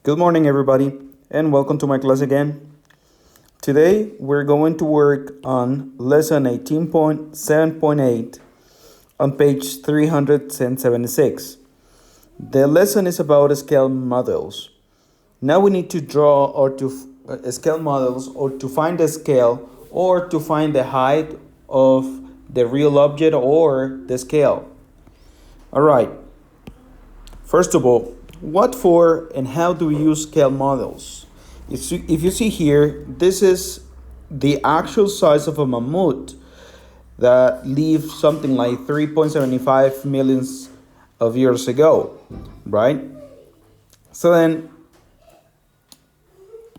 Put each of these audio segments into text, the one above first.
Good morning, everybody, and welcome to my class again. Today, we're going to work on lesson 18.7.8 on page 376. The lesson is about scale models. Now we need to draw or to scale models or to find the scale or to find the height of the real object or the scale. All right. First of all, what for and how do we use scale models? If you see here, this is the actual size of a mammoth that lived something like 3.75 millions of years ago, right? So then,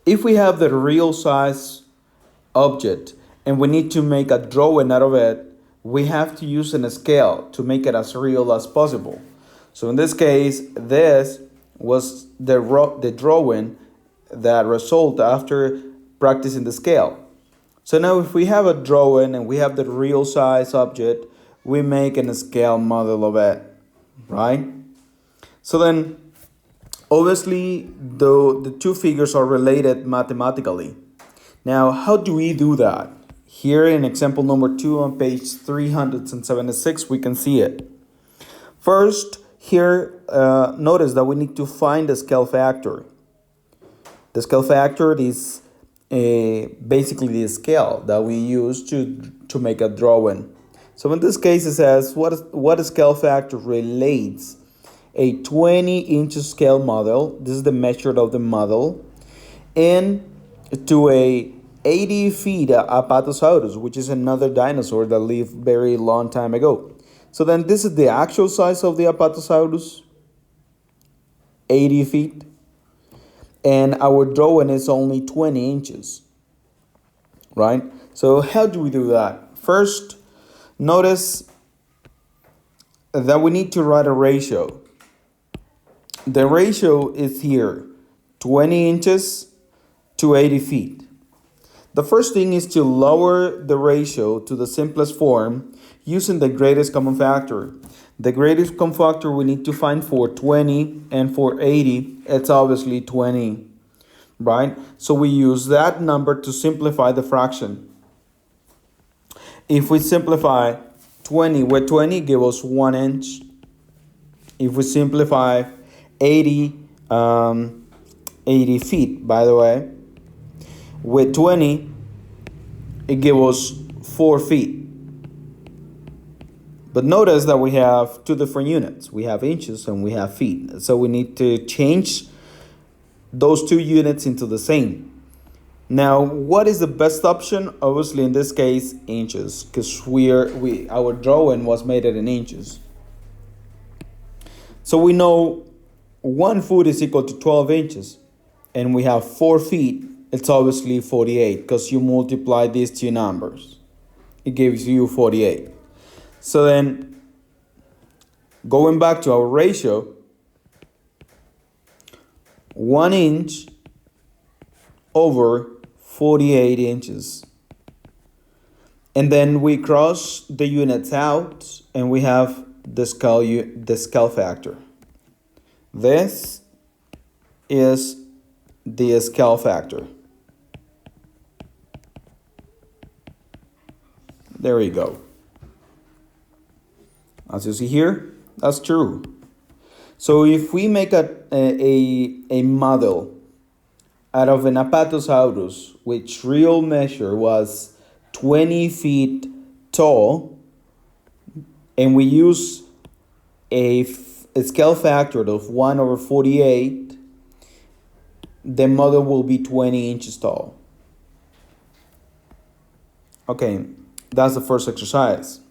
if we have the real size object and we need to make a drawing out of it, we have to use a scale to make it as real as possible. So in this case, this was the drawing that resulted after practicing the scale. So now if we have a drawing and we have the real size object, we make a scale model of it, right? So then, obviously, the two figures are related mathematically. Now, how do we do that? Here in example number 2 on page 376, we can see it. First, here, notice that we need to find the scale factor. The scale factor is basically the scale that we use to make a drawing. So in this case, it says what scale factor relates a 20-inch scale model. This is the measure of the model, and to a 80 feet Apatosaurus, which is another dinosaur that lived very long time ago. So then this is the actual size of the Apatosaurus, 80 feet. And our drawing is only 20 inches, right? So how do we do that? First, notice that we need to write a ratio. The ratio is here, 20 inches to 80 feet. The first thing is to lower the ratio to the simplest form using the greatest common factor. The greatest common factor we need to find for 20 and for 80, it's obviously 20, right? So we use that number to simplify the fraction. If we simplify 20 with 20, give us 1 inch. If we simplify 80 feet, by the way, with 20, it gives us 4 feet. But notice that we have two different units. We have inches and we have feet. So we need to change those two units into the same. Now, what is the best option? Obviously, in this case, inches, because our drawing was made in inches. So we know 1 foot is equal to 12 inches, and we have 4 feet. It's obviously 48, because you multiply these two numbers. It gives you 48. So then, going back to our ratio, 1 inch over 48 inches. And then we cross the units out and we have the scale factor. This is the scale factor. There you go. As you see here, that's true. So if we make a model out of an Apatosaurus, which real measure was 20 feet tall, and we use a scale factor of 1 over 48, the model will be 20 inches tall. Okay, that's the first exercise.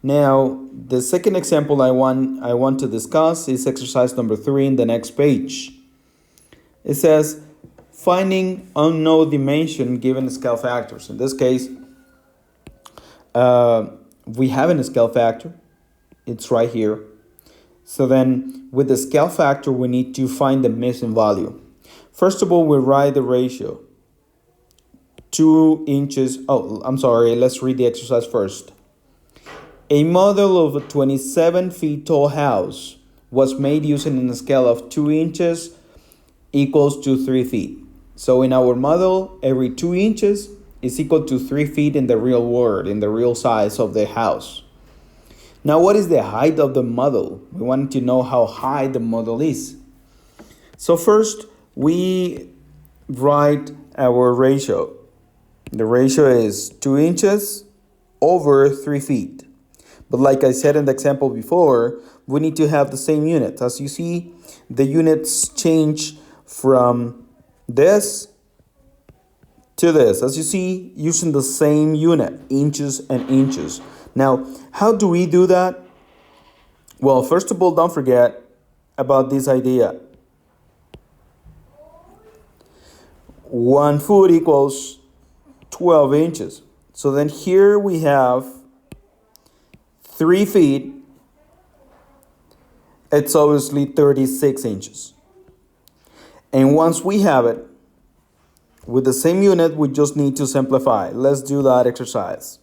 Now, the second example I want to discuss is exercise number 3 in the next page. It says, finding unknown dimension given scale factors. In this case, we have a scale factor. It's right here. So then, with the scale factor, we need to find the missing value. First of all, we write the ratio. 2 inches. Oh, I'm sorry. Let's read the exercise first. A model of a 27 feet tall house was made using a scale of 2 inches equals to 3 feet. So in our model, every 2 inches is equal to 3 feet in the real world, in the real size of the house. Now, what is the height of the model? We want to know how high the model is. So first, we write our ratio. The ratio is 2 inches over 3 feet. But like I said in the example before, we need to have the same unit. As you see, the units change from this to this. As you see, using the same unit, inches and inches. Now, how do we do that? Well, first of all, don't forget about this idea. 1 foot equals 12 inches. So then here we have 3 feet. It's obviously 36 inches. And once we have it, with the same unit, we just need to simplify. Let's do that exercise.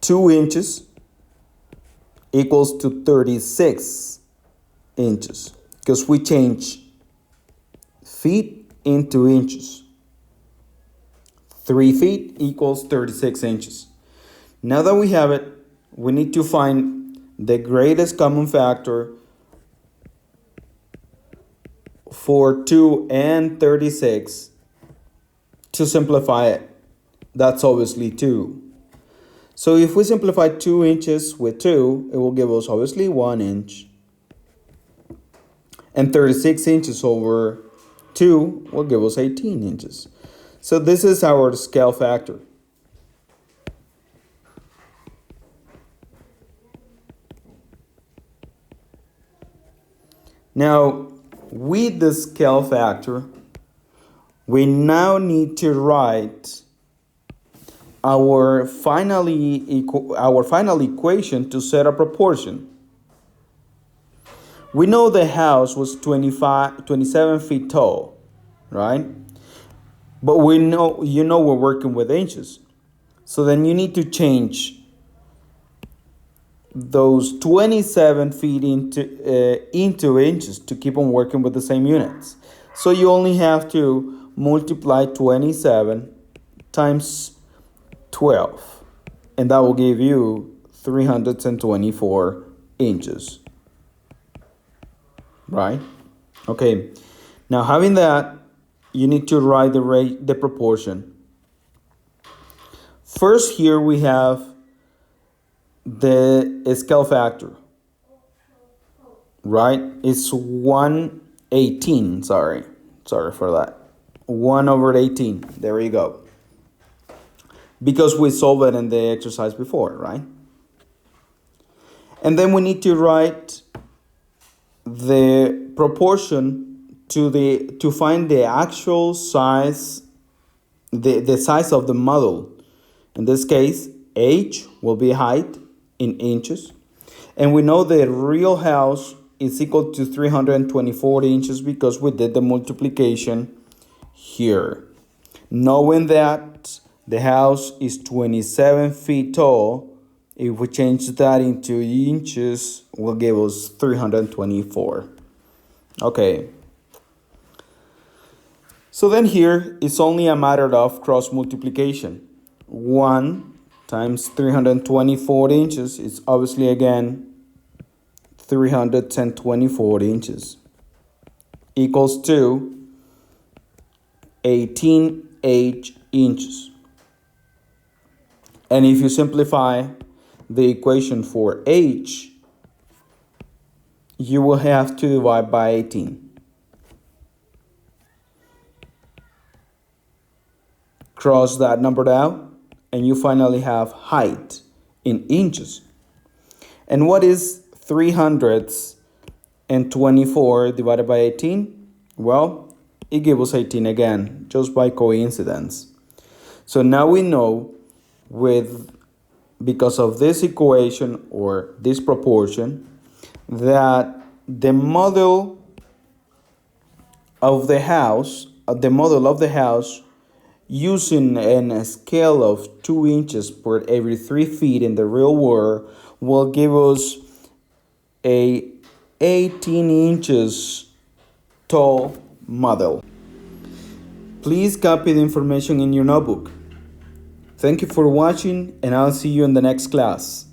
Two inches equals to 36 inches because we change feet into inches. 3 feet equals 36 inches. Now that we have it, we need to find the greatest common factor for 2 and 36 to simplify it. That's obviously 2. So if we simplify 2 inches with 2, it will give us obviously 1 inch. And 36 inches over 2 will give us 18 inches. So this is our scale factor. Now, with the scale factor, we now need to write our final equation to set a proportion. We know the house was 27 feet tall, right? But we're working with inches. So then you need to change those 27 feet into inches to keep on working with the same units. So you only have to multiply 27 times 12, and that will give you 324 inches, right? Okay, now having that, you need to write the proportion. First, here we have the scale factor, right? It's 1/18, sorry for that. 1/18, there you go. Because we solved it in the exercise before, right? And then we need to write the proportion to find the actual size, the size of the model. In this case, h will be height in inches. And we know the real house is equal to 324 inches because we did the multiplication here. Knowing that the house is 27 feet tall, if we change that into inches, will give us 324. Okay. So then here, it's only a matter of cross multiplication. 1 times 324 inches is obviously again 324 inches equals to 18 inches. And if you simplify the equation for h, you will have to divide by 18. Cross that number out, and you finally have height in inches. And what is 324 divided by 18? Well, it gives us 18 again, just by coincidence. So now we know because of this equation or this proportion, that the model of the house, using a scale of 2 inches per every 3 feet in the real world, will give us a 18 inches tall model. Please copy the information in your notebook. Thank you for watching, and I'll see you in the next class.